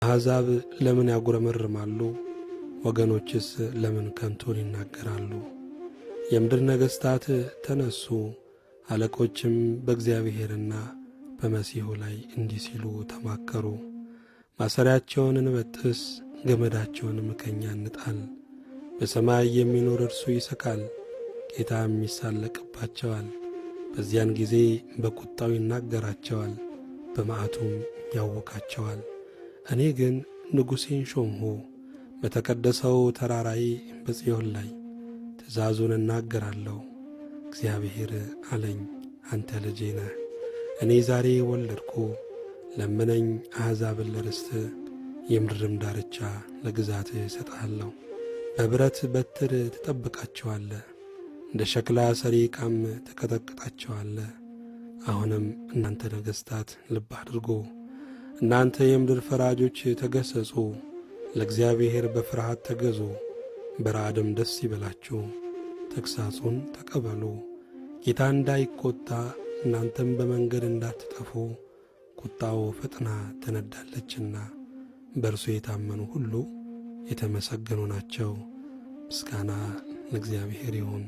አሕዛብ ለምን ያጉረመርማሉ? ወገኖችስ ለምን ከንቱን ይናገራሉ? የምድር ነገሥታት ተነሱ፣ አለቆችም በእግዚአብሔርና በመሲሑ ላይ እንዲህ ሲሉ ተማከሩ። ማሰሪያቸውን እንበጥስ፣ ገመዳቸውንም ከእኛ እንጣል። በሰማይ የሚኖር እርሱ ይስቃል፣ ጌታም ይሳለቅባቸዋል። በዚያን ጊዜ በቁጣው ይናገራቸዋል፣ በመዓቱም ያውካቸዋል። እኔ ግን ንጉሴን ሾምሁ፣ በተቀደሰው ተራራዬ በጽዮን ላይ ትእዛዙን እናገራለሁ። እግዚአብሔር አለኝ፣ አንተ ልጄ ነህ፣ እኔ ዛሬ ወለድኩ። ለምነኝ፣ አሕዛብን ለርስት፣ የምድርም ዳርቻ ለግዛትህ እሰጥሃለሁ። በብረት በትር ትጠብቃቸዋለህ፣ እንደ ሸክላ ሰሪ ዕቃም ትቀጠቅጣቸዋለህ። አሁንም እናንተ ነገሥታት ልብ አድርጉ፣ እናንተ የምድር ፈራጆች ተገሠጹ። ለእግዚአብሔር በፍርሃት ተገዙ፣ በረዓድም ደስ ይበላችሁ። ተግሣጹን ተቀበሉ፣ ጌታ እንዳይቈጣ እናንተም በመንገድ እንዳትጠፉ። ቁጣው ፈጥና ትነዳለችና፣ በእርሱ የታመኑ ሁሉ የተመሰገኑ ናቸው። ምስጋና ለእግዚአብሔር ይሁን።